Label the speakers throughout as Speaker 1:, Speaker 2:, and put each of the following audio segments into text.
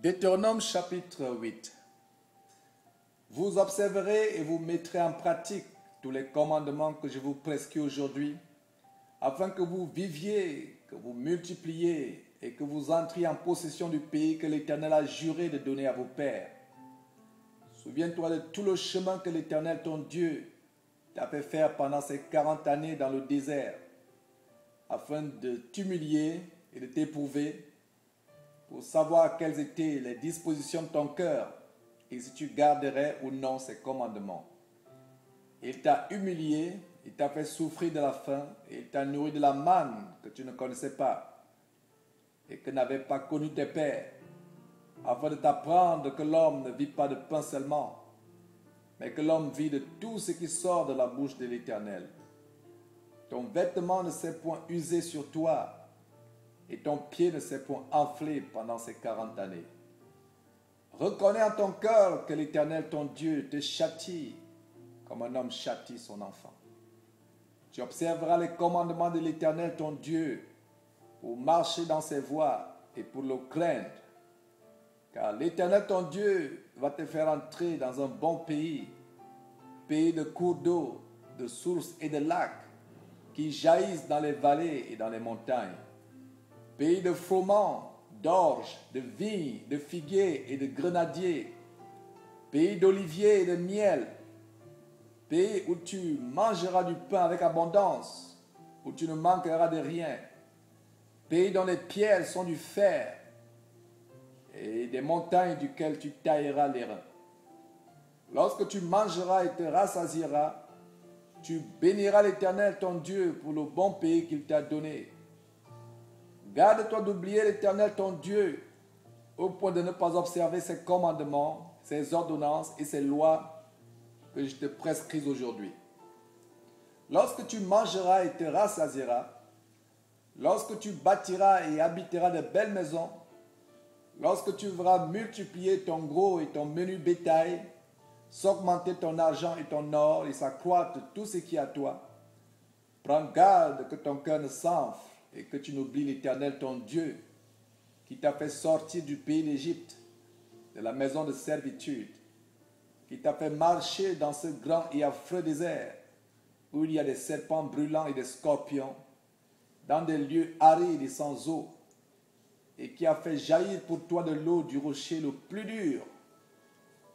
Speaker 1: Deutéronome chapitre 8. Vous observerez et vous mettrez en pratique tous les commandements que je vous prescris aujourd'hui, afin que vous viviez, que vous multipliez et que vous entriez en possession du pays que l'Éternel a juré de donner à vos pères. Souviens-toi de tout le chemin que l'Éternel, ton Dieu, t'a fait faire pendant ces 40 années dans le désert, afin de t'humilier et de t'éprouver, pour savoir quelles étaient les dispositions de ton cœur et si tu garderais ou non ses commandements. Il t'a humilié, il t'a fait souffrir de la faim et il t'a nourri de la manne que tu ne connaissais pas et que n'avaient pas connu tes pères, afin de t'apprendre que l'homme ne vit pas de pain seulement, mais que l'homme vit de tout ce qui sort de la bouche de l'Éternel. Ton vêtement ne s'est point usé sur toi, et ton pied ne s'est point enflé pendant ces 40 années. Reconnais en ton cœur que l'Éternel, ton Dieu, te châtie comme un homme châtie son enfant. Tu observeras les commandements de l'Éternel, ton Dieu, pour marcher dans ses voies et pour le craindre. Car l'Éternel, ton Dieu, va te faire entrer dans un bon pays, pays de cours d'eau, de sources et de lacs, qui jaillissent dans les vallées et dans les montagnes. Pays de froment, d'orge, de vignes, de figuiers et de grenadiers. Pays d'oliviers et de miel. Pays où tu mangeras du pain avec abondance, où tu ne manqueras de rien. Pays dont les pierres sont du fer et des montagnes duquel tu tailleras les reins. Lorsque tu mangeras et te rassasieras, tu béniras l'Éternel ton Dieu pour le bon pays qu'il t'a donné. Garde-toi d'oublier l'Éternel ton Dieu au point de ne pas observer ses commandements, ses ordonnances et ses lois que je te prescris aujourd'hui. Lorsque tu mangeras et te rassasieras, lorsque tu bâtiras et habiteras de belles maisons, lorsque tu verras multiplier ton gros et ton menu bétail, s'augmenter ton argent et ton or et s'accroître tout ce qui est à toi, prends garde que ton cœur ne s'enfle et que tu n'oublies l'Éternel ton Dieu, qui t'a fait sortir du pays d'Égypte, de la maison de servitude, qui t'a fait marcher dans ce grand et affreux désert, où il y a des serpents brûlants et des scorpions, dans des lieux arides et sans eau, et qui a fait jaillir pour toi de l'eau du rocher le plus dur,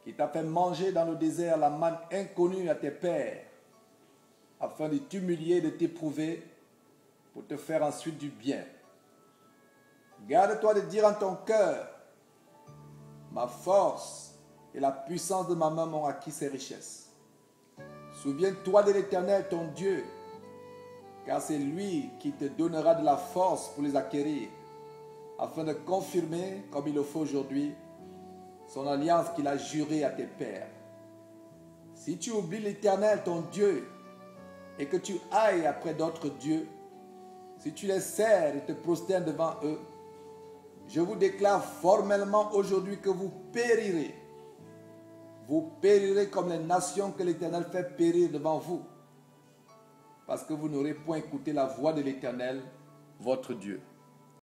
Speaker 1: qui t'a fait manger dans le désert la manne inconnue à tes pères, afin de t'humilier et de t'éprouver, pour te faire ensuite du bien. Garde-toi de dire en ton cœur, ma force et la puissance de ma main m'ont acquis ces richesses. Souviens-toi de l'Éternel ton Dieu, car c'est lui qui te donnera de la force pour les acquérir, afin de confirmer, comme il le faut aujourd'hui, son alliance qu'il a jurée à tes pères. Si tu oublies l'Éternel ton Dieu, et que tu ailles après d'autres dieux, si tu les sers et te prosternes devant eux, je vous déclare formellement aujourd'hui que vous périrez. Vous périrez comme les nations que l'Éternel fait périr devant vous, parce que vous n'aurez point écouté la voix de l'Éternel, votre Dieu.